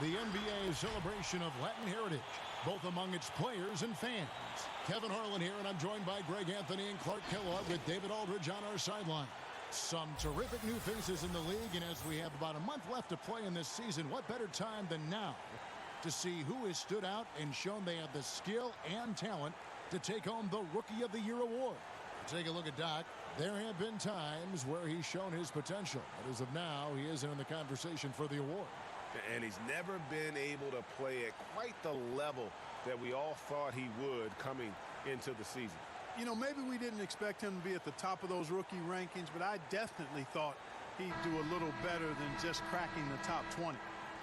The NBA celebration of Latin heritage, both among its players and fans. Kevin Harlan here, and I'm joined by Greg Anthony and Clark Kellogg with David Aldridge on our sideline. Some terrific new faces in the league, and as we have about a month left to play in this season, what better time than now to see who has stood out and shown they have the skill and talent to take home the Rookie of the Year award. Take a look at Doc. There have been times where he's shown his potential, but as of now, he isn't in the conversation for the award. And he's never been able to play at quite the level that we all thought he would coming into the season. You know, maybe we didn't expect him to be at the top of those rookie rankings, but I definitely thought he'd do a little better than just cracking the top 20.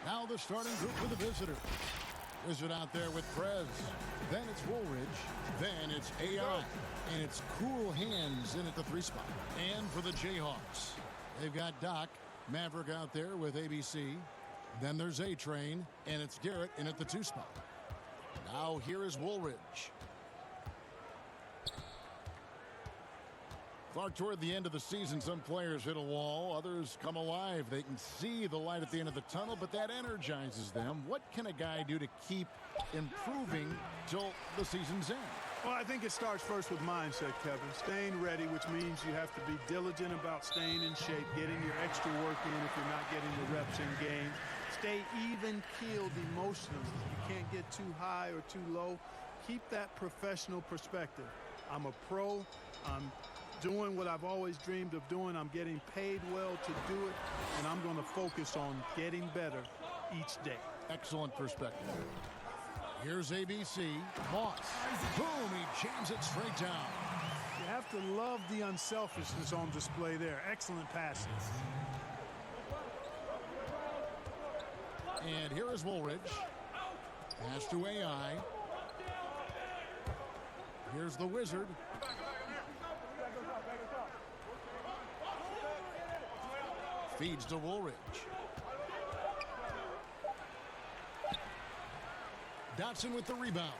Now the starting group for the visitors. Wizard out there with Prez. Then it's Woolridge. Then it's AI. And it's Cool Hands in at the 3 spot. And for the Jayhawks, they've got Doc, Maverick out there with ABC. Then there's A-Train, and it's Garrett in at the 2 spot. Now here is Woolridge. Clark, toward the end of the season, some players hit a wall, others come alive. They can see the light at the end of the tunnel, but that energizes them. What can a guy do to keep improving till the season's end? Well, I think it starts first with mindset, Kevin. Staying ready, which means you have to be diligent about staying in shape, getting your extra work in if you're not getting the reps in game. Stay even-keeled emotionally. You can't get too high or too low. Keep that professional perspective. I'm a pro. I'm doing what I've always dreamed of doing. I'm getting paid well to do it, and I'm going to focus on getting better each day. Excellent perspective. Here's ABC. Moss. Boom, he jams it straight down. You have to love the unselfishness on display there. Excellent passes. And here is Woolridge. Pass to AI. Here's the Wizard. Feeds to Woolridge. Dotson with the rebound.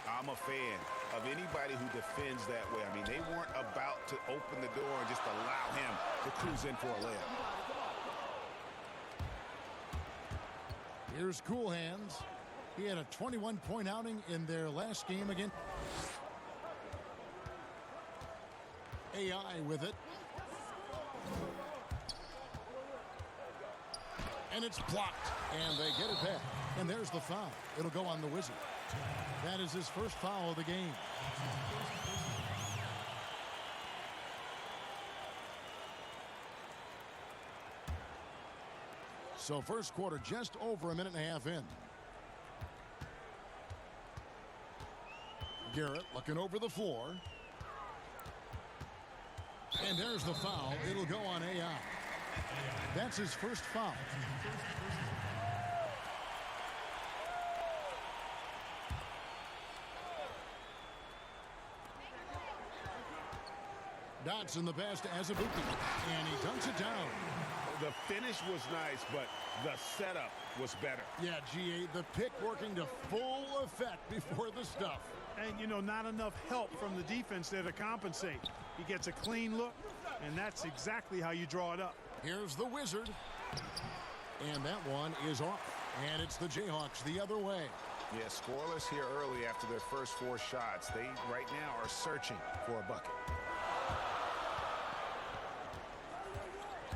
I'm a fan of anybody who defends that way. I mean, they weren't about to open the door and just allow him to cruise in for a layup. Here's Cool Hands. He had a 21-point outing in their last game again. AI with it. And it's blocked. And they get it back. And there's the foul. It'll go on the Wizard. That is his first foul of the game. So first quarter just over a minute and a half in. Garrett looking over the floor. And there's the foul. It'll go on AI. That's his first foul. Dotson the pass to Azubuike, and he dunks it down. The finish was nice, but the setup was better. Yeah, G8, the pick working to full effect before the stuff. And, you know, not enough help from the defense there to compensate. He gets a clean look, and that's exactly how you draw it up. Here's the Wizard. And that one is off. And it's the Jayhawks the other way. Yeah, scoreless here early after their first 4 shots. They, right now, are searching for a bucket.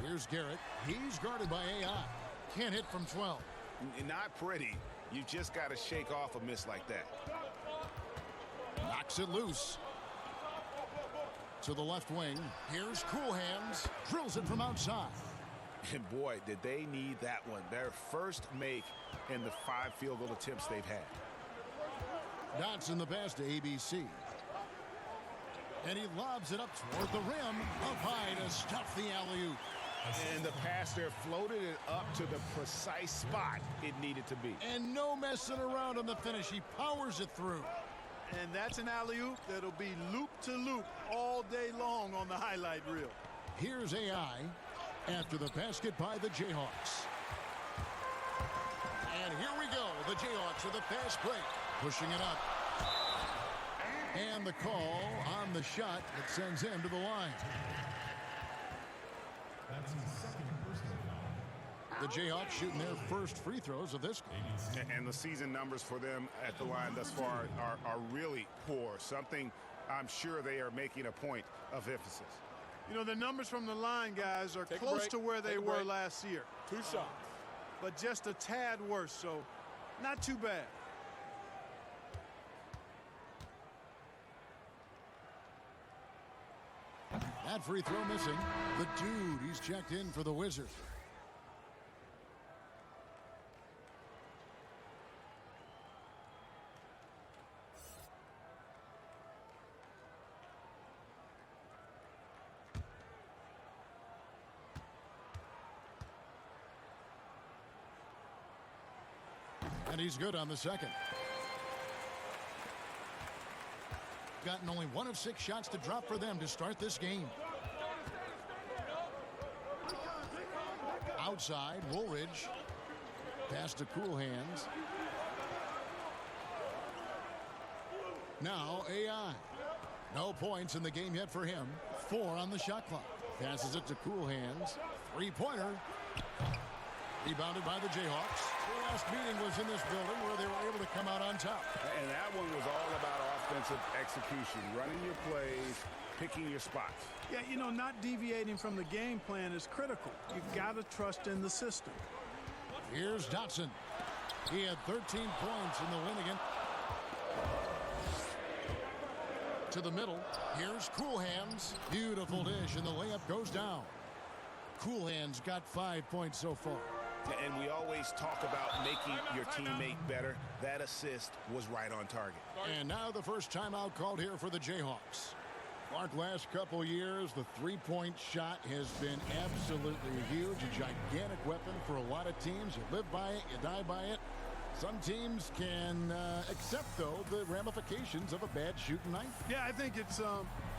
Here's Garrett. He's guarded by AI. Can't hit from 12. Not pretty. You just got to shake off a miss like that. Knocks it loose. To the left wing. Here's Cool Hands. Drills it from outside. And boy, did they need that one. Their first make in the 5 field goal attempts they've had. Dotson the pass to ABC. And he lobs it up toward the rim. Up high to stuff the alley-oop. And the pass there floated it up to the precise spot it needed to be. And no messing around on the finish. He powers it through. And that's an alley-oop that'll be loop-to-loop all day long on the highlight reel. Here's AI after the basket by the Jayhawks. And here we go. The Jayhawks with a fast break. Pushing it up. And the call on the shot that sends him to the line. That's his second personal foul. The Jayhawks shooting their first free throws of this game. And the season numbers for them at the line thus far are really poor. Something I'm sure they are making a point of emphasis. You know, the numbers from the line, guys, are close to where they were last year. 2 shots. But just a tad worse, so not too bad. That free throw missing. The dude, he's checked in for the Wizards. And he's good on the second. Gotten only 1 of 6 shots to drop for them to start this game. Outside, Woolridge. Pass to Cool Hands. Now AI. No points in the game yet for him. 4 on the shot clock. Passes it to Cool Hands. 3-pointer. Rebounded by the Jayhawks. Their last meeting was in this building where they were able to come out on top. And that one was all about offensive execution, running your plays, picking your spots. Yeah, you know, not deviating from the game plan is critical. You've got to trust in the system. Here's Dotson. He had 13 points in the win again. To the middle. Here's Cool Hands. Beautiful dish, and the layup goes down. Cool Hands got 5 points so far. And we always talk about making your teammate better. That assist was right on target. And now the first timeout called here for the Jayhawks. Clark, last couple years, the three-point shot has been absolutely huge, a gigantic weapon for a lot of teams. You live by it, you die by it. Some teams can accept, though, the ramifications of a bad shooting night. Yeah, I think it's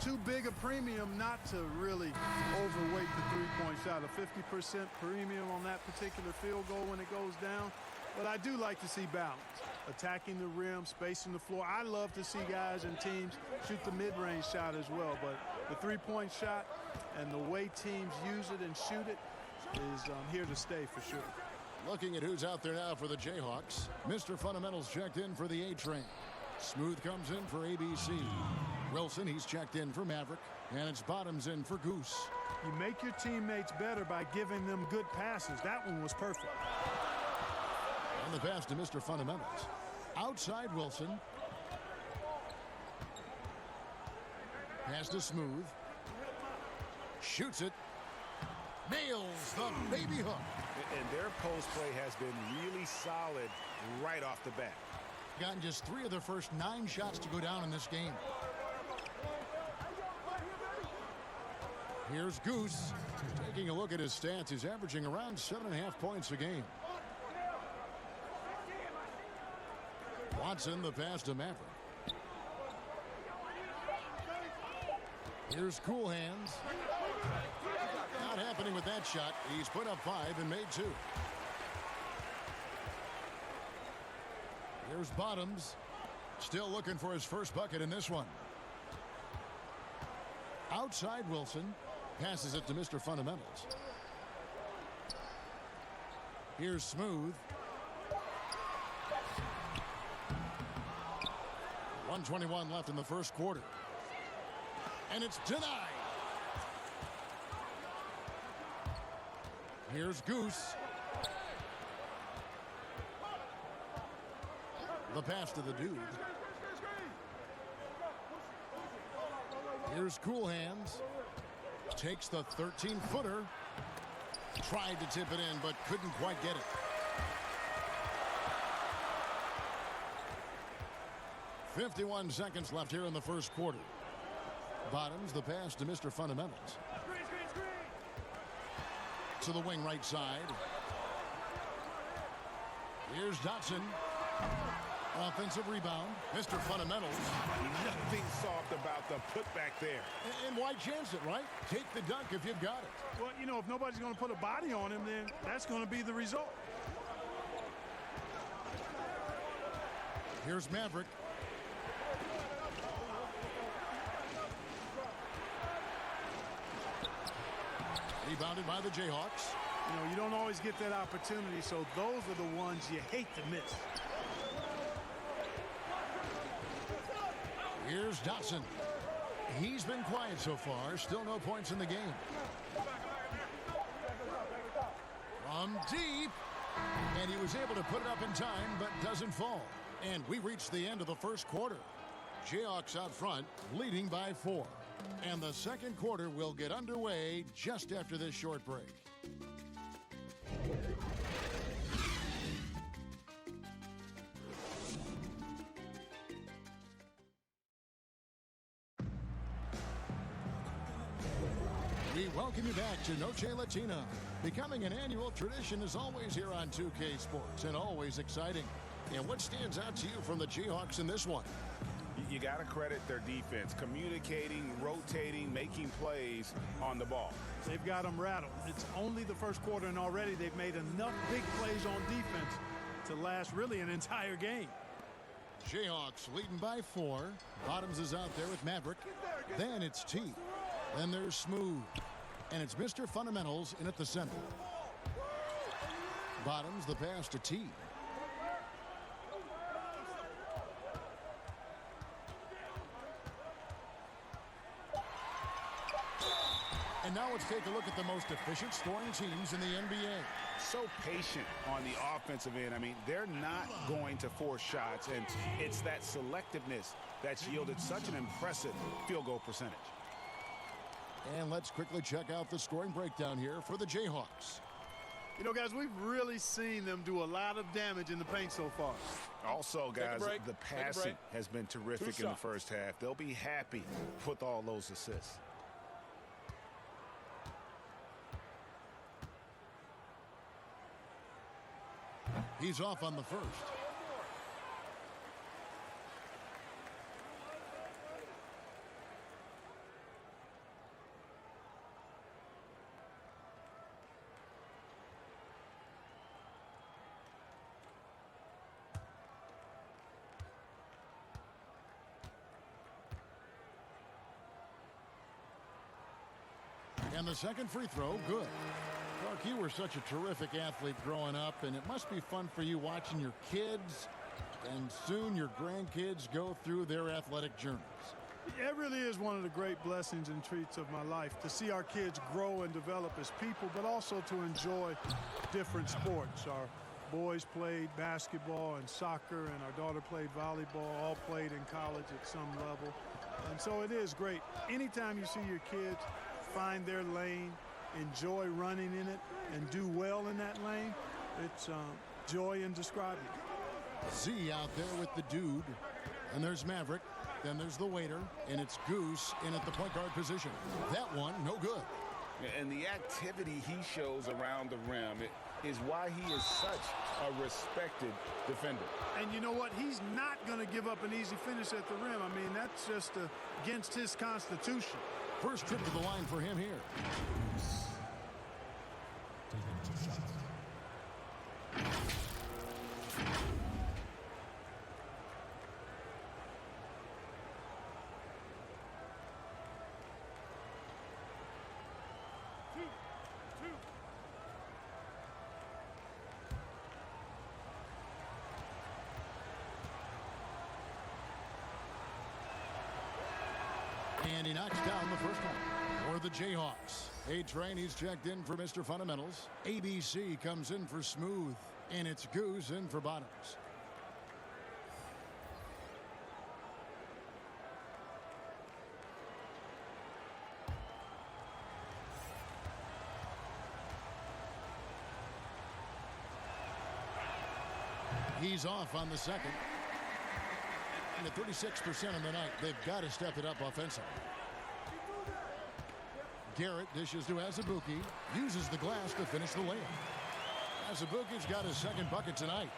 too big a premium not to really overweight the three-point shot. A 50% premium on that particular field goal when it goes down. But I do like to see balance. Attacking the rim, spacing the floor. I love to see guys and teams shoot the mid-range shot as well. But the three-point shot and the way teams use it and shoot it is here to stay for sure. Looking at who's out there now for the Jayhawks. Mr. Fundamentals checked in for the A-Train. Smooth comes in for ABC. Wilson, he's checked in for Maverick. And it's Bottoms in for Goose. You make your teammates better by giving them good passes. That one was perfect. And the pass to Mr. Fundamentals. Outside Wilson. Pass to Smooth. Shoots it. Nails the baby hook. And their post play has been really solid right off the bat. Gotten just 3 of their first 9 shots to go down in this game. Here's Goose. Taking a look at his stats, he's averaging around 7.5 points a game. Watson, the pass to Maverick. Here's Cool Hands. Not happening with that shot. He's put up 5 and made 2. Here's Bottoms. Still looking for his first bucket in this one. Outside Wilson. Passes it to Mr. Fundamentals. Here's Smooth. 1:21 left in the first quarter. And it's denied. Here's Goose. The pass to the dude. Here's Cool Hands. Takes the 13-footer. Tried to tip it in, but couldn't quite get it. 51 seconds left here in the first quarter. Bottoms, the pass to Mr. Fundamentals. To the wing right side. Here's Dotson. Offensive rebound. Mr. Fundamentals. Nothing soft about the putback there. And why chance it, right? Take the dunk if you've got it. Well, you know, if nobody's going to put a body on him, then that's going to be the result. Here's Maverick. Rebounded by the Jayhawks. You know, you don't always get that opportunity, so those are the ones you hate to miss. Here's Dotson. He's been quiet so far. Still no points in the game. From deep. And he was able to put it up in time, but doesn't fall. And we reached the end of the first quarter. Jayhawks out front, leading by 4. And the second quarter will get underway just after this short break. We welcome you back to Noche Latina. Becoming an annual tradition is always here on 2K Sports and always exciting. And what stands out to you from the Jayhawks in this one? You got to credit their defense, communicating, rotating, making plays on the ball. They've got them rattled. It's only the first quarter, and already they've made enough big plays on defense to last really an entire game. Jayhawks leading by 4. Bottoms is out there with Maverick. Then it's T. Then there's Smooth. And it's Mr. Fundamentals in at the center. Bottoms the pass to T. And now let's take a look at the most efficient scoring teams in the NBA. So patient on the offensive end. I mean, they're not going to force shots, and it's that selectiveness that's yielded such an impressive field goal percentage. And let's quickly check out the scoring breakdown here for the Jayhawks. You know, guys, we've really seen them do a lot of damage in the paint so far. Also, guys, the passing has been terrific in the first half. They'll be happy with all those assists. He's off on the first. And the second free throw, good. Clark, you were such a terrific athlete growing up, and it must be fun for you watching your kids and soon your grandkids go through their athletic journeys. It really is one of the great blessings and treats of my life to see our kids grow and develop as people, but also to enjoy different sports. Our boys played basketball and soccer, and our daughter played volleyball, all played in college at some level. And so it is great. Anytime you see your kids find their lane, enjoy running in it, and do well in that lane, it's joy indescribable. Z out there with the dude, and there's Maverick, then there's the waiter, and it's Goose in at the point guard position. That one, no good. And the activity he shows around the rim is why he is such a respected defender. And you know what? He's not going to give up an easy finish at the rim. I mean, that's just against his constitution. First trip to the line for him here. And he knocks down the first one for the Jayhawks. A-Train, he's checked in for Mr. Fundamentals. ABC comes in for Smooth. And it's Goose in for Bottoms. He's off on the second. And at 36% on the night, they've got to step it up offensively. Garrett dishes to Azubuike, uses the glass to finish the layup. Azubuike's got his second bucket tonight.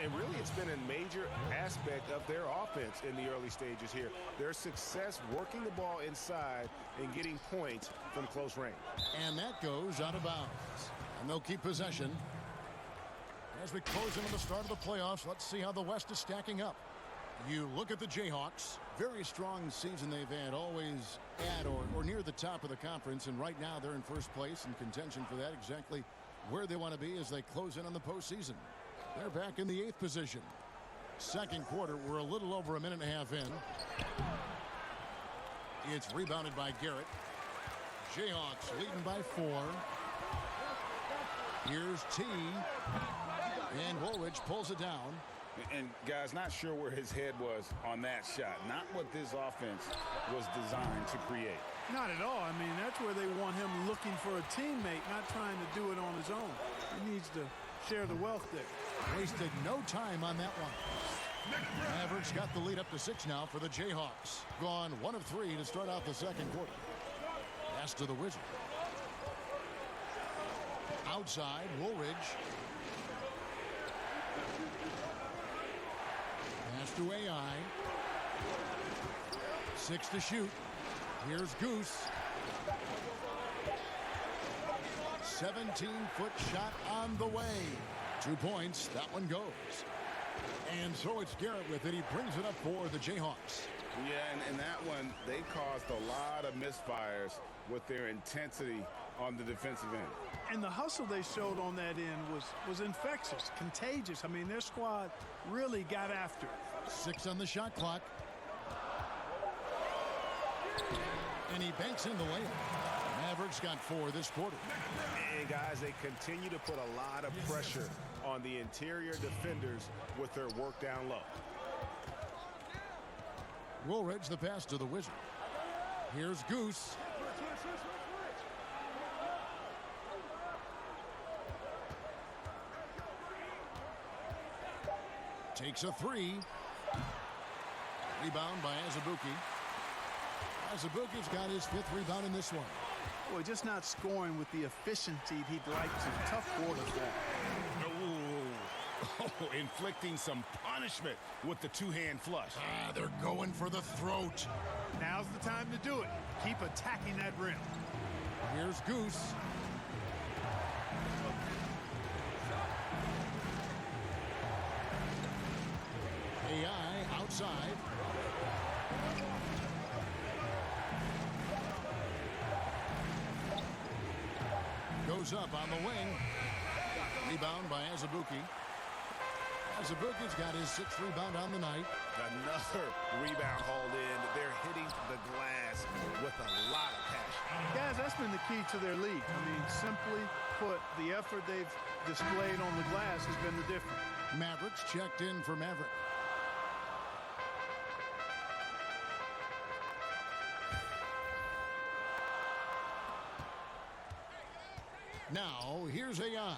And really, it's been a major aspect of their offense in the early stages here. Their success working the ball inside and getting points from close range. And that goes out of bounds. And they'll keep possession. As we close into the start of the playoffs, let's see how the West is stacking up. You look at the Jayhawks, very strong season they've had, always at or near the top of the conference, and right now they're in first place in contention for that, exactly where they want to be as they close in on the postseason. They're back in the 8th position. Second quarter, we're a little over a minute and a half in. It's rebounded by Garrett. Jayhawks leading by 4. Here's T. And Woolridge pulls it down. And guys, not sure where his head was on that shot. Not what this offense was designed to create. Not at all. I mean, that's where they want him looking for a teammate, not trying to do it on his own. He needs to share the wealth there. Wasted no time on that one. Mavericks got the lead up to 6 now for the Jayhawks. Gone 1 of 3 to start out the second quarter. Pass to the Wizard. Outside, Woolridge. Pass to AI. 6 to shoot. Here's Goose. 17-foot shot on the way. 2 points. That one goes. And so it's Garrett with it. He brings it up for the Jayhawks. Yeah, and that one, they caused a lot of misfires with their intensity on the defensive end. And the hustle they showed on that end was infectious, contagious. I mean, their squad really got after it. 6 on the shot clock. And he banks in the layup. Mavericks got 4 this quarter. And guys, they continue to put a lot of pressure on the interior defenders with their work down low. Woolridge the pass to the Wizard. Here's Goose. Takes a 3. Rebound by Azubuike. Azubuike's got his 5th rebound in this one. Boy, just not scoring with the efficiency he'd like to. Tough quarter for him. Oh, inflicting some punishment with the 2-hand flush. They're going for the throat. Now's the time to do it. Keep attacking that rim. Here's Goose. AI outside. Goes up on the wing. Rebound by Azubuike. Azubuike's got his 6th rebound on the night. Another rebound hauled in. They're hitting the glass with a lot of passion. Guys, that's been the key to their league. I mean, simply put, the effort they've displayed on the glass has been the difference. Mavericks checked in for Maverick. Now, here's AI.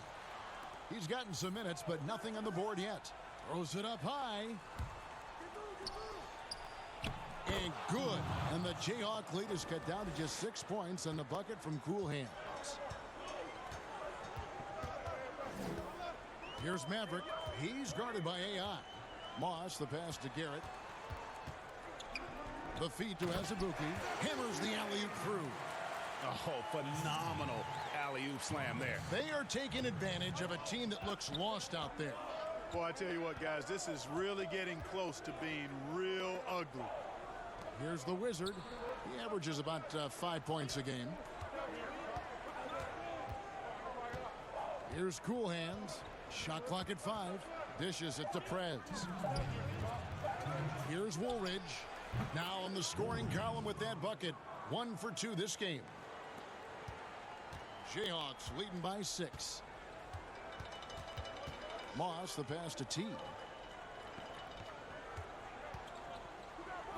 He's gotten some minutes, but nothing on the board yet. Throws it up high. And good. And the Jayhawk lead is cut down to just 6 points and the bucket from Cool Hands. Here's Maverick. He's guarded by AI. Moss, the pass to Garrett. The feed to Azubuike. Hammers the alley-oop through. Oh, phenomenal alley-oop slam there. They are taking advantage of a team that looks lost out there. Boy, I tell you what, guys, this is really getting close to being real ugly. Here's the Wizard. He averages about 5 points a game. Here's Cool Hands. Shot clock at 5. Dishes it to Prez. Here's Woolridge. Now on the scoring column with that bucket. 1 for 2 this game. Jayhawks leading by 6. Moss, the pass to T.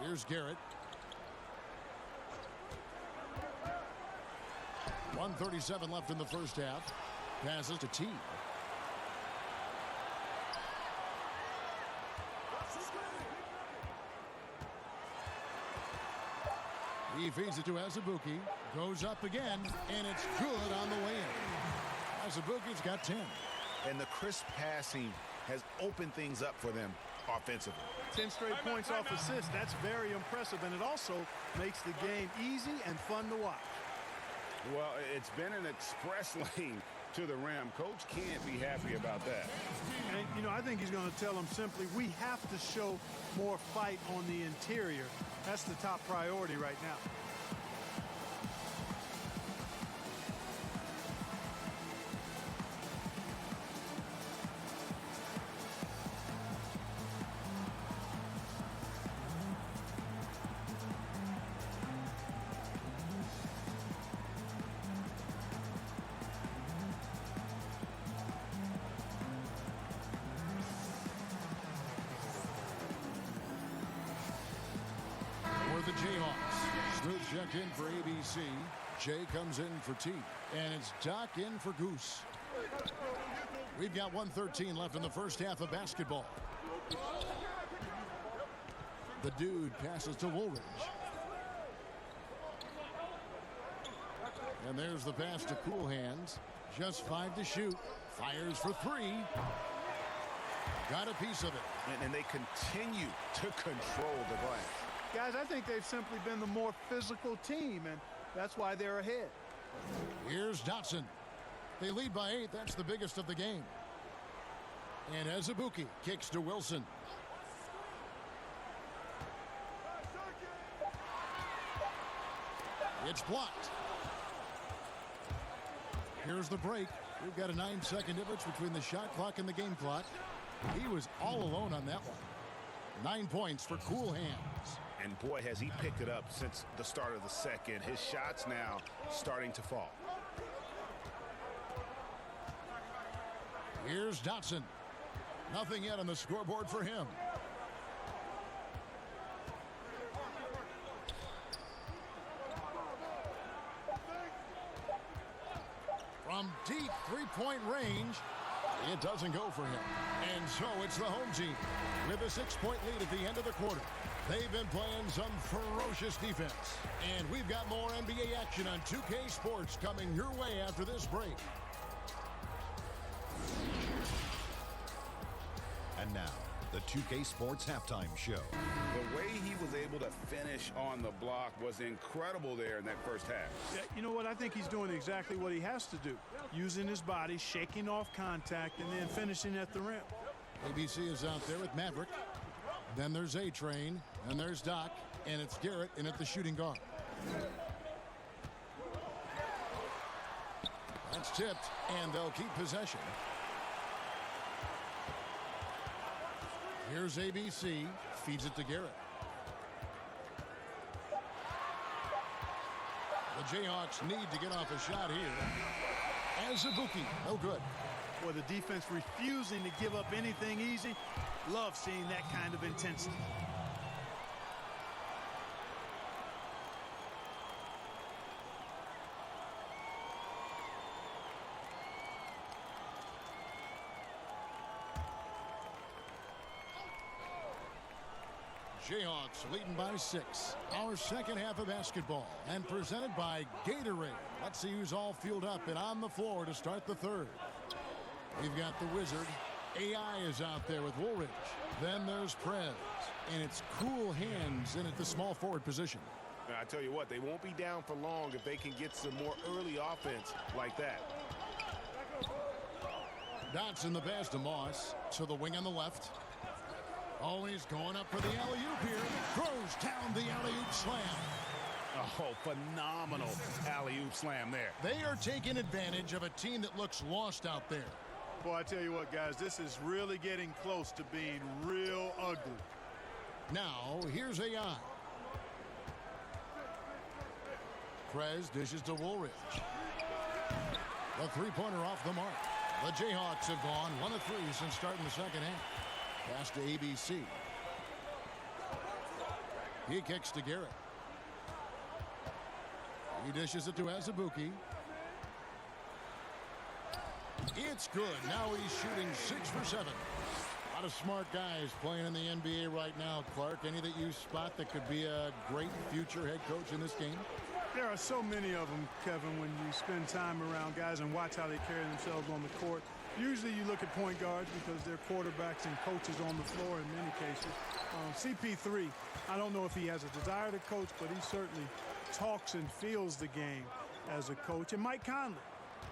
Here's Garrett. 1:37 left in the first half. Passes to T. He feeds it to Azubuike. Goes up again, and it's good on the way in. Azubuike's got 10. And the crisp passing has opened things up for them offensively. 10 straight points off assists. That's very impressive, and it also makes the game easy and fun to watch. Well, it's been an express lane to the rim. Coach can't be happy about that. And, you know, I think he's going to tell them simply, we have to show more fight on the interior. That's the top priority right now. Jayhawks. Smooth checked in for ABC. Jay comes in for T. And it's Doc in for Goose. We've got 1:13 left in the first half of basketball. The dude passes to Woolridge. And there's the pass to Cool Hands. Just 5 to shoot. Fires for 3. Got a piece of it. And they continue to control the glass. Guys, I think they've simply been the more physical team, and that's why they're ahead. Here's Dotson. They lead by 8. That's the biggest of the game. And Azubuike kicks to Wilson. It's blocked. Here's the break. We've got a 9-second difference between the shot clock and the game clock. He was all alone on that one. 9 points for Cool Hands. And boy, has he picked it up since the start of the second. His shots now starting to fall. Here's Dotson. Nothing yet on the scoreboard for him. From deep three-point range, it doesn't go for him. And so it's the home team with a 6-point lead at the end of the quarter. They've been playing some ferocious defense. And we've got more NBA action on 2K Sports coming your way after this break. And now, the 2K Sports Halftime Show. The way he was able to finish on the block was incredible there in that first half. Yeah, you know what? I think he's doing exactly what he has to do. Using his body, shaking off contact, and then finishing at the rim. ABC is out there with Maverick. Then there's A-Train, and there's Doc, and it's Garrett in at the shooting guard. That's tipped, and they'll keep possession. Here's ABC, feeds it to Garrett. The Jayhawks need to get off a shot here. Azubuike, no good. Boy, the defense refusing to give up anything easy. Love seeing that kind of intensity. Jayhawks leading by 6. Our second half of basketball and presented by Gatorade. Let's see who's all fueled up and on the floor to start the third. We've got the Wizard. AI is out there with Woolridge. Then there's Prez. And it's Cool Hands in at the small forward position. I tell you what, they won't be down for long if they can get some more early offense like that. Dotson the pass to Moss. To the wing on the left. Oh, he's going up for the alley-oop here. Throws down the alley-oop slam. Oh, phenomenal alley-oop slam there. They are taking advantage of a team that looks lost out there. Boy, I tell you what, guys, this is really getting close to being real ugly. Now, here's AI. Prez dishes to Woolridge. The three-pointer off the mark. The Jayhawks have gone 1 of 3 since starting the second half. Pass to ABC. He kicks to Garrett. He dishes it to Azubuike. It's good. Now he's shooting 6 for 7. A lot of smart guys playing in the NBA right now, Clark. Any that you spot that could be a great future head coach in this game? There are so many of them, Kevin, when you spend time around guys and watch how they carry themselves on the court. Usually you look at point guards because they're quarterbacks and coaches on the floor in many cases. CP3, I don't know if he has a desire to coach, but he certainly talks and feels the game as a coach. And Mike Conley,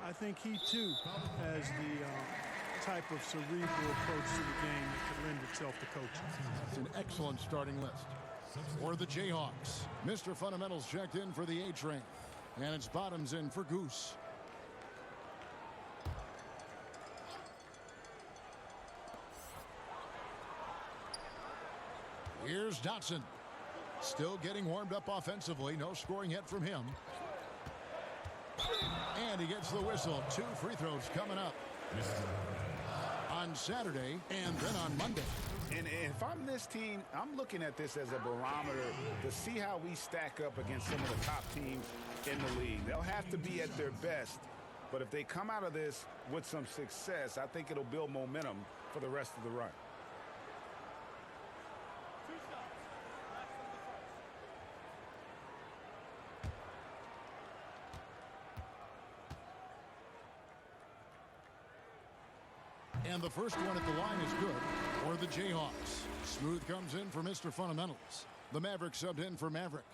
I think he too has the type of cerebral approach to the game that could lend itself to coaching. It's an excellent starting list. For the Jayhawks, Mr. Fundamentals checked in for the A-Train. And it's Bottoms in for Goose. Here's Dotson. Still getting warmed up offensively. No scoring yet from him. And he gets the whistle. 2 free throws coming up on Saturday and then on Monday. And if I'm this team, I'm looking at this as a barometer to see how we stack up against some of the top teams in the league. They'll have to be at their best, but if they come out of this with some success, I think it'll build momentum for the rest of the run. And the first one at the line is good for the Jayhawks. Smooth comes in for Mr. Fundamentals. The Maverick subbed in for Maverick.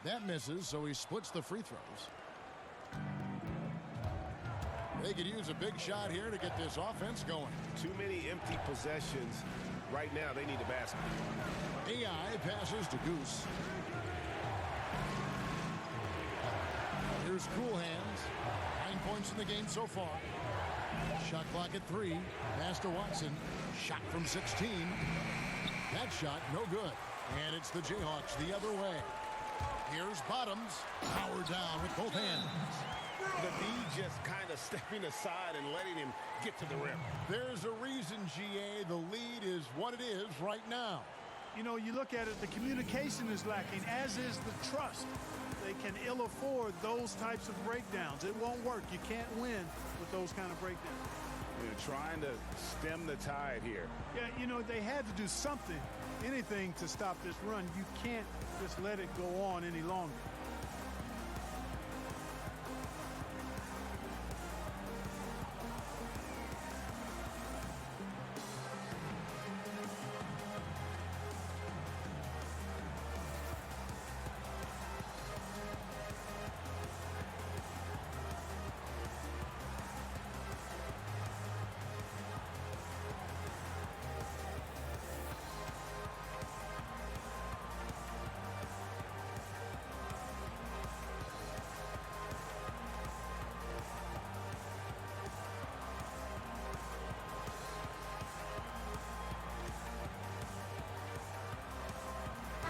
That misses, so he splits the free throws. They could use a big shot here to get this offense going. Too many empty possessions. Right now, they need a basket. AI passes to Goose. Here's Cool Hands. 9 points in the game so far. Shot clock at 3. Pass to Watson. Shot from 16. That shot, no good. And it's the Jayhawks the other way. Here's Bottoms. Power down with both hands. The D just kind of stepping aside and letting him get to the rim. There's a reason, GA, the lead is what it is right now. You know, you look at it, the communication is lacking, as is the trust. They can ill afford those types of breakdowns. It won't work. You can't win with those kind of breakdowns. They're trying to stem the tide here. Yeah, you know, they had to do something, anything to stop this run. You can't just let it go on any longer.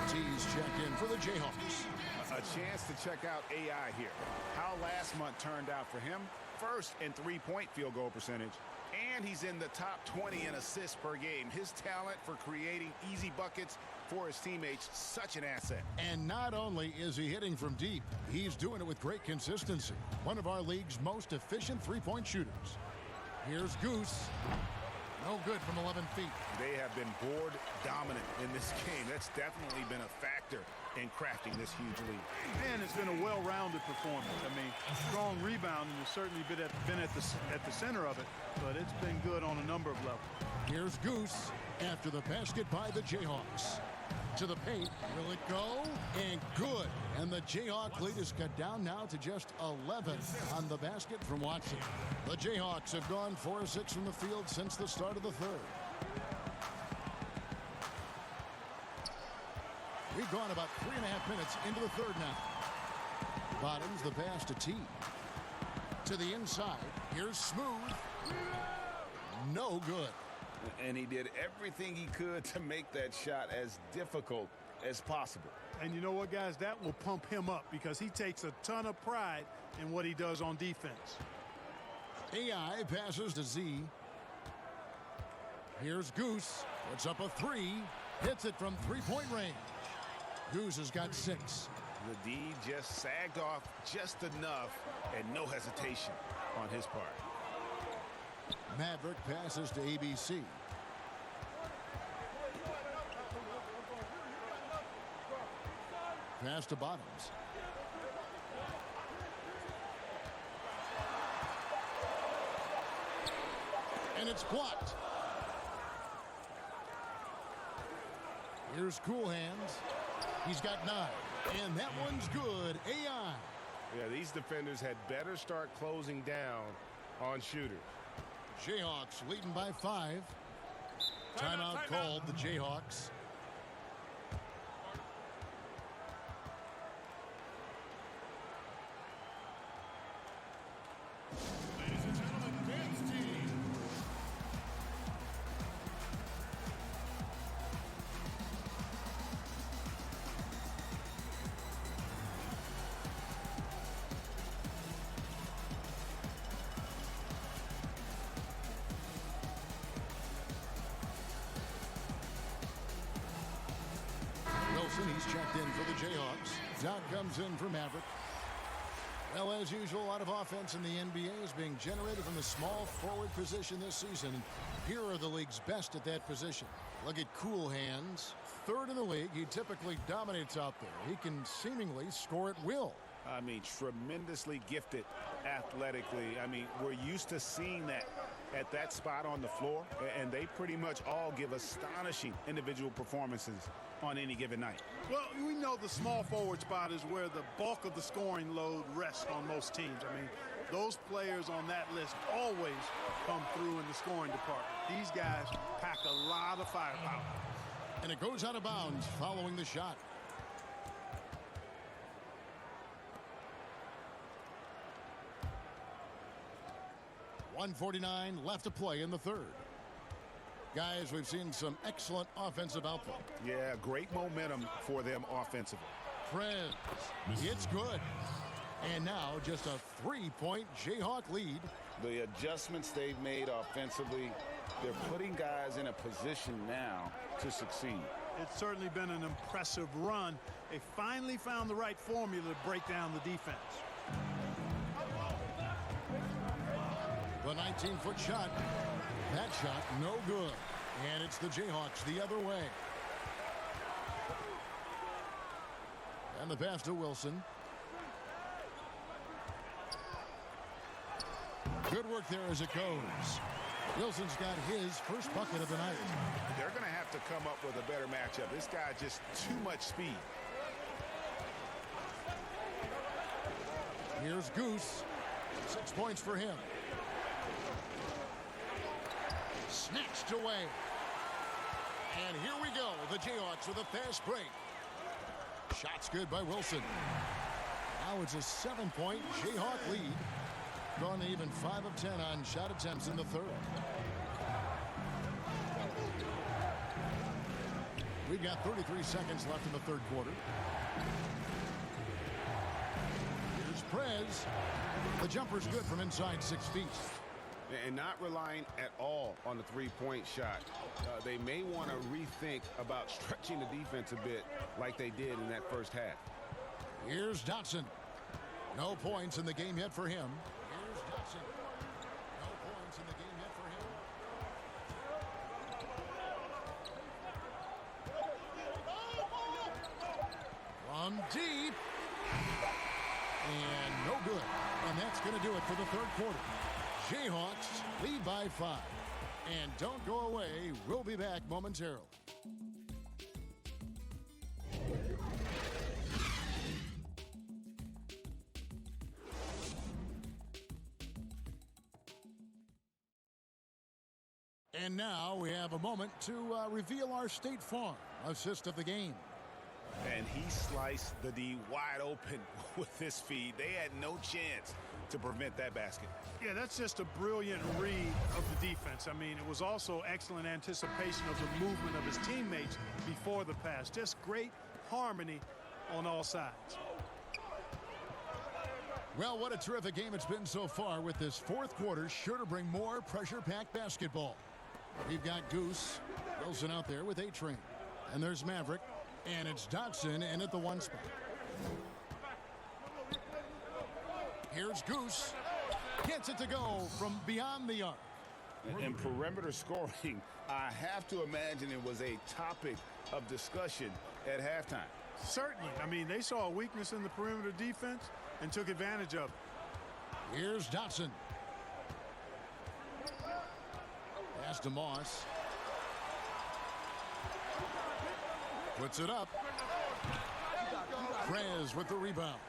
T's checked in for the Jayhawks. A chance to check out AI here. How last month turned out for him. First in three-point field goal percentage. And he's in the top 20 in assists per game. His talent for creating easy buckets for his teammates, such an asset. And not only is he hitting from deep, he's doing it with great consistency. One of our league's most efficient three-point shooters. Here's Goose. No good from 11 feet. They have been board dominant in this game. That's definitely been a factor in crafting this huge lead. And it's been a well-rounded performance. I mean, strong rebounding has certainly been at the center of it, but it's been good on a number of levels. Here's Goose after the basket by the Jayhawks. To the paint. Will it go? And good. And the Jayhawk lead is cut down now to just 11 on the basket from Watson. The Jayhawks have gone 4 of 6 from the field since the start of the third. We've gone about 3.5 minutes into the third now. Bottoms the pass to T. To the inside. Here's Smooth. No good. And he did everything he could to make that shot as difficult as possible. And you know what, guys? That will pump him up because he takes a ton of pride in what he does on defense. AI passes to Z. Here's Goose. Puts up a 3. Hits it from three-point range. Goose has got 6. The D just sagged off just enough and no hesitation on his part. Maverick passes to ABC. Pass to Bottoms. And it's blocked. Here's Cool Hands. He's got 9. And that one's good. AI. Yeah, these defenders had better start closing down on shooters. Jayhawks leading by 5. Timeout called the Jayhawks. Ladies and gentlemen, dance team. checked in for the Jayhawks. Down comes in for Maverick. Well, as usual, a lot of offense in the NBA is being generated from the small forward position this season. Here are the league's best at that position. Look at Cool Hands. Third in the league. He typically dominates out there. He can seemingly score at will. I mean, tremendously gifted athletically. I mean, we're used to seeing that at that spot on the floor, and they pretty much all give astonishing individual performances on any given night. Well, we know the small forward spot is where the bulk of the scoring load rests on most teams. I mean, those players on that list always come through in the scoring department. These guys pack a lot of firepower. And it goes out of bounds following the shot. .149 left to play in the third. Guys, we've seen some excellent offensive output. Yeah, great momentum for them offensively. Prez, it's good. And now just a three-point Jayhawk lead. The adjustments they've made offensively, they're putting guys in a position now to succeed. It's certainly been an impressive run. They finally found the right formula to break down the defense. The 19-foot shot. That shot no good. And it's the Jayhawks the other way. And the pass to Wilson. Good work there as it goes. Wilson's got his first bucket of the night. They're going to have to come up with a better matchup. This guy just too much speed. Here's Goose. 6 points for him. Snatched away. And here we go. The Jayhawks with a fast break. Shot's good by Wilson. Now it's a 7-point Jayhawk lead. Gone to even 5 of 10 on shot attempts in the third. We've got 33 seconds left in the third quarter. Here's Prez. The jumper's good from inside 6 feet. And not relying at all on the three-point shot. They may want to rethink about stretching the defense a bit like they did in that first half. Here's Dotson. No points in the game yet for him. Here's Dotson. No points in the game yet for him. From deep. And no good. And that's going to do it for the third quarter. Jayhawks lead by 5. And don't go away. We'll be back momentarily. And now we have a moment to reveal our State Farm assist of the game. And he sliced the D wide open with this feed. They had no chance to prevent that basket. Yeah, that's just a brilliant read of the defense. I mean, it was also excellent anticipation of the movement of his teammates before the pass. Just great harmony on all sides. Well, what a terrific game it's been so far, with this fourth quarter sure to bring more pressure-packed basketball. We've got Goose, Wilson out there with A-Train. And there's Maverick. And it's Dotson in at the 1 spot. Here's Goose. Gets it to go from beyond the arc. And perimeter scoring, I have to imagine it was a topic of discussion at halftime. Certainly. I mean, they saw a weakness in the perimeter defense and took advantage of it. Here's Dotson. Pass to Moss. Puts it up. Prez with the rebound.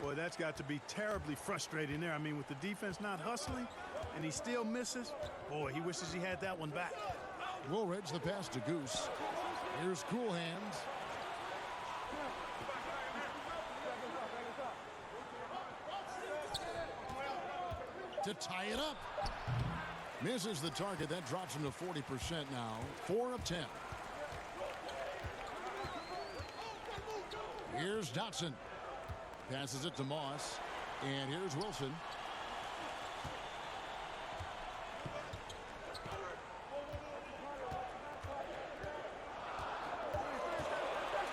Boy, that's got to be terribly frustrating there. I mean, with the defense not hustling and he still misses, boy, he wishes he had that one back. Woolridge, the pass to Goose. Here's Cool Hands. To tie it up. Misses the target. That drops him to 40% now. 4 of 10. Here's Dotson. Passes it to Moss. And here's Wilson.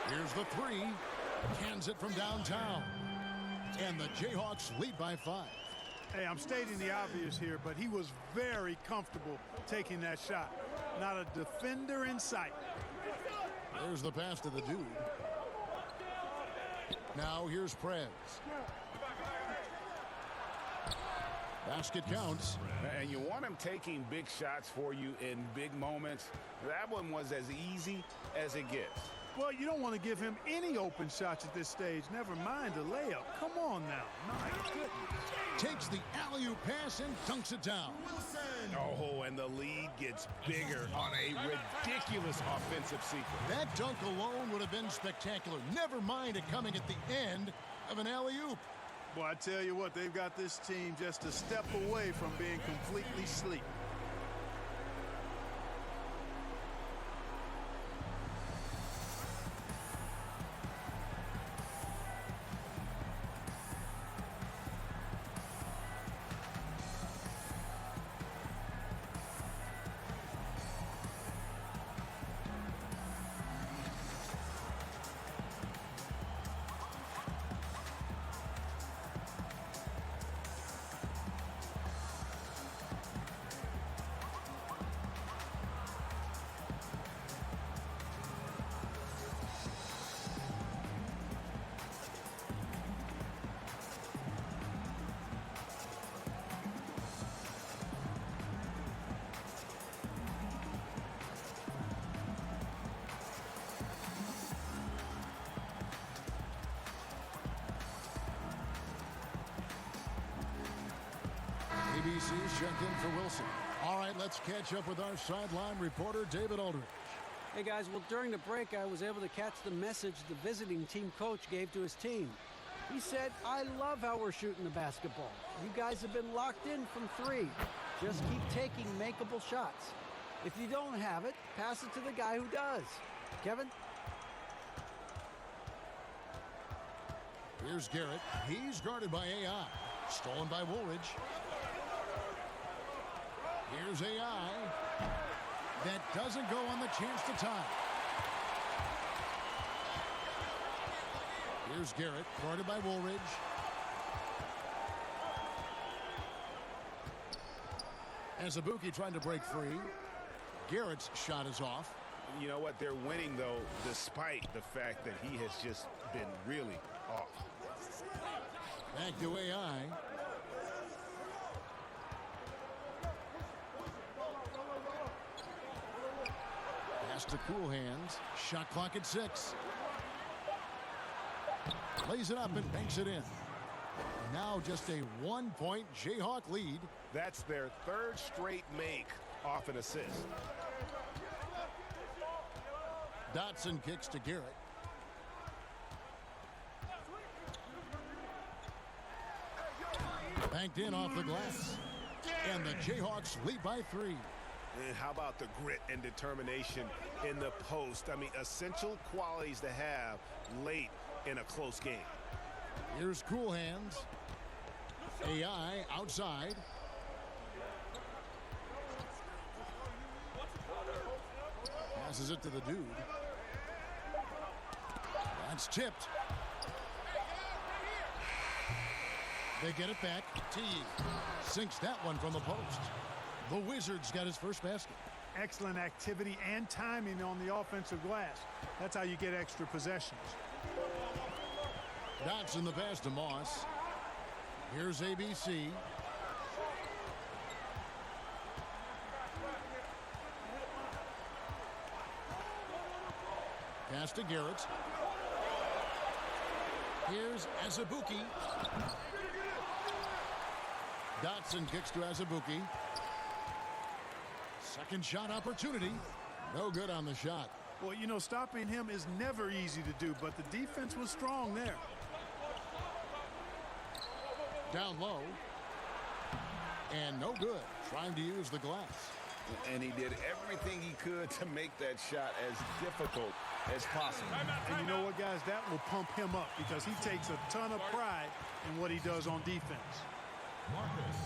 Here's the the three. Cans it from downtown. And the Jayhawks lead by 5. Hey, I'm stating the obvious here, but he was very comfortable taking that shot. Not a defender in sight. There's the pass to the dude. Now here's Prez. Basket counts. And you want him taking big shots for you in big moments. That one was as easy as it gets. Well, you don't want to give him any open shots at this stage. Never mind a layup. Come on now. My goodness. Takes the alley-oop pass and dunks it down. Oh, and the lead gets bigger on a ridiculous offensive sequence. That dunk alone would have been spectacular. Never mind it coming at the end of an alley-oop. Boy, I tell you what, they've got this team just a step away from being completely asleep. ABC's checked in for Wilson. All right, let's catch up with our sideline reporter, David Aldridge. Hey, guys, well, during the break, I was able to catch the message the visiting team coach gave to his team. He said, "I love how we're shooting the basketball. You guys have been locked in from 3. Just keep taking makeable shots. If you don't have it, pass it to the guy who does." Kevin? Here's Garrett. He's guarded by AI. Stolen by Woolridge. Here's AI. That doesn't go on the chance to tie. Here's Garrett, guarded by Woolridge. Azubuike trying to break free. Garrett's shot is off. You know what? They're winning, though, despite the fact that he has just been really off. Back to AI. Pass to Cool Hands. Shot clock at 6. Lays it up and banks it in. Now just a 1-point Jayhawk lead. That's their 3rd straight make off an assist. Dotson kicks to Garrett. Banked in off the glass. And the Jayhawks lead by 3. And how about the grit and determination in the post? I mean, essential qualities to have late in a close game. Here's Cool Hands. AI outside. Passes it to the dude. That's tipped. They get it back. T sinks that one from the post. The Wizards got his first basket. Excellent activity and timing on the offensive glass. That's how you get extra possessions. Dotson the pass to Moss. Here's ABC. Pass to Garrett. Here's Azubuike. Dotson kicks to Azubuike. Second shot opportunity. No good on the shot. Well, you know, stopping him is never easy to do, but the defense was strong there. Down low. And no good. Trying to use the glass. And he did everything he could to make that shot as difficult as possible. And you know what, guys? That will pump him up because he takes a ton of pride in what he does on defense. Marcus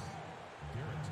Garrett.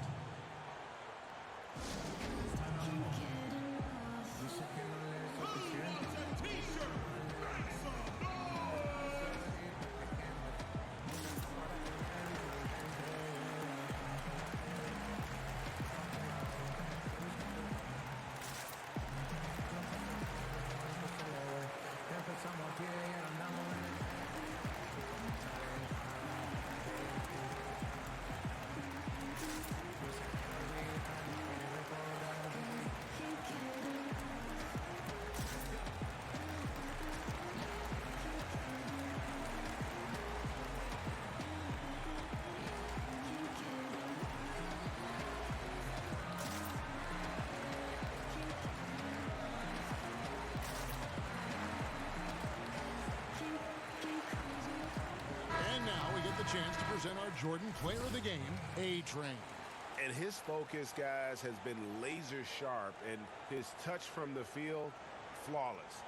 chance to present our Jordan Player of the Game, A-Train. And his focus, guys, has been laser sharp, and his touch from the field, flawless.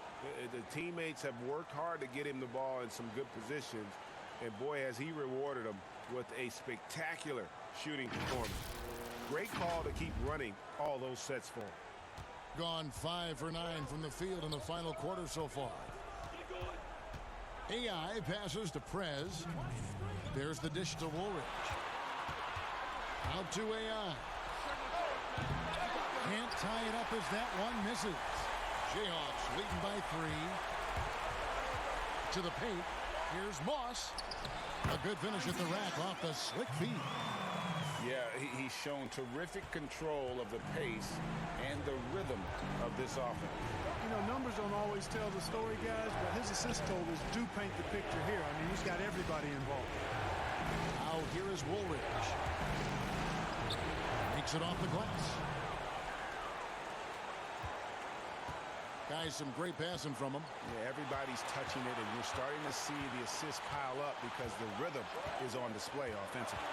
The teammates have worked hard to get him the ball in some good positions, and boy, has he rewarded them with a spectacular shooting performance. Great call to keep running all those sets for him. Gone 5 for 9 from the field in the final quarter so far. AI passes to Prez. There's the dish to Woolridge. Out to AI. Can't tie it up as that one misses. Jayhawks leading by 3. To the paint. Here's Moss. A good finish at the rack off the slick feed. Yeah, he's shown terrific control of the pace and the rhythm of this offense. You know, numbers don't always tell the story, guys, but his assist totals do paint the picture here. I mean, he's got everybody involved. Now here is Woolridge. Makes it off the glass. Guys, some great passing from him. Yeah, everybody's touching it, and you're starting to see the assists pile up because the rhythm is on display offensively.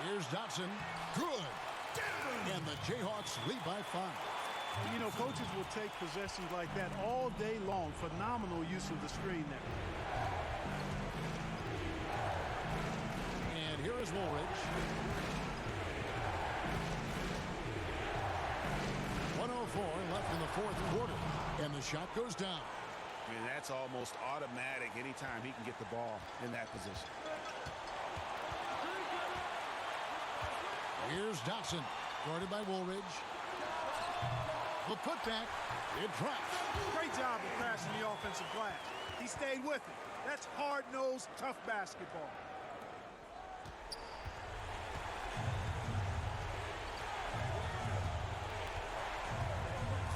Here's Dotson. Good. And the Jayhawks lead by 5. You know, coaches will take possessions like that all day long. Phenomenal use of the screen there. And here is Woolridge. 1:04 left in the fourth quarter. And the shot goes down. I mean, that's almost automatic anytime he can get the ball in that position. Here's Dotson, guarded by Woolridge. The putback, it drops. Great job of crashing the offensive glass. He stayed with it. That's hard-nosed, tough basketball.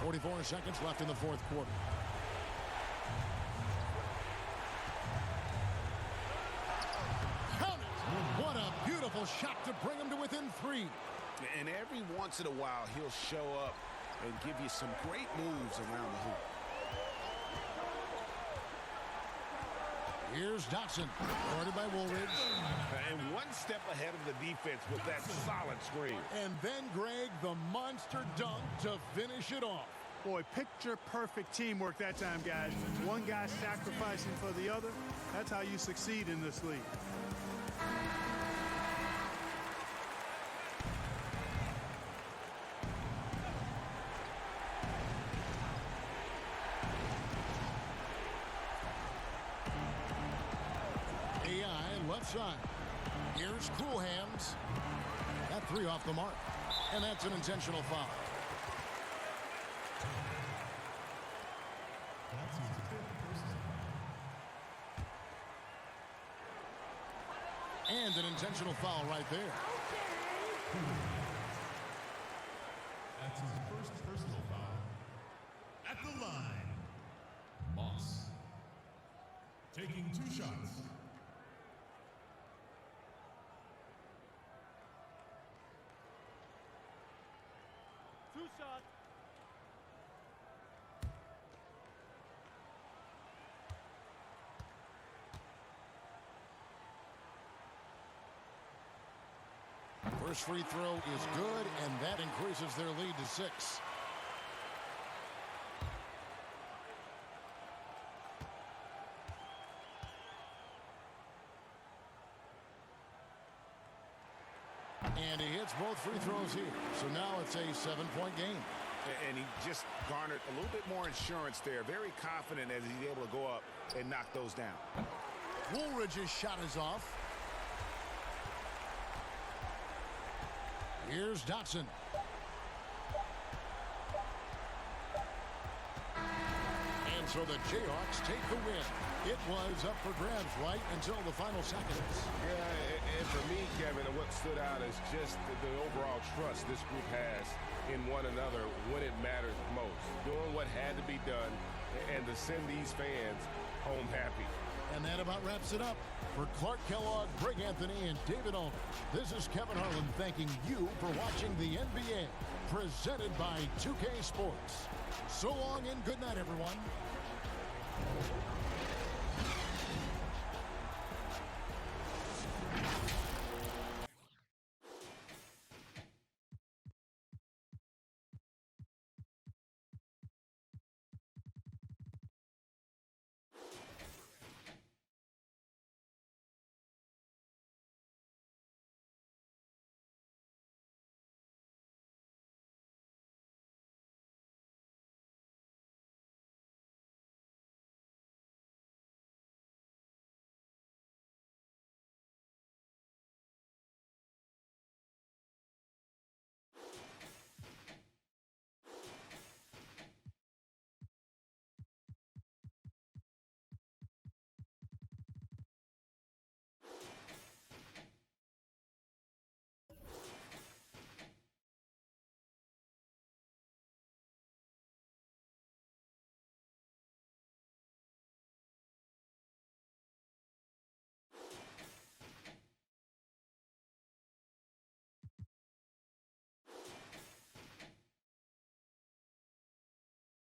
.44 seconds left in the fourth quarter. Count it! What a beautiful shot to bring him to within 3. And every once in a while, he'll show up and give you some great moves around the hoop. Here's Dotson, guarded by Woolridge. And one step ahead of the defense with that solid screen. And then, Greg, the monster dunk to finish it off. Boy, picture-perfect teamwork that time, guys. One guy sacrificing for the other. That's how you succeed in this league. AI left side. Here's Cool Hands. That 3 off the mark. And that's an intentional foul. And an intentional foul right there. That's his first personal foul. At the line, Moss. Taking 2 shots. First free throw is good, and that increases their lead to 6. And he hits both free throws here. So now it's a 7-point game. And he just garnered a little bit more insurance there. Very confident as he's able to go up and knock those down. Woolridge's shot is off. Here's Dotson. And so the Jayhawks take the win. It was up for grabs right until the final seconds. Yeah, and for me, Kevin, what stood out is just the overall trust this group has in one another when it matters most. Doing what had to be done and to send these fans home happy. And that about wraps it up. For Clark Kellogg, Greg Anthony, and David Aldridge, this is Kevin Harlan thanking you for watching the NBA, presented by 2K Sports. So long and good night, everyone.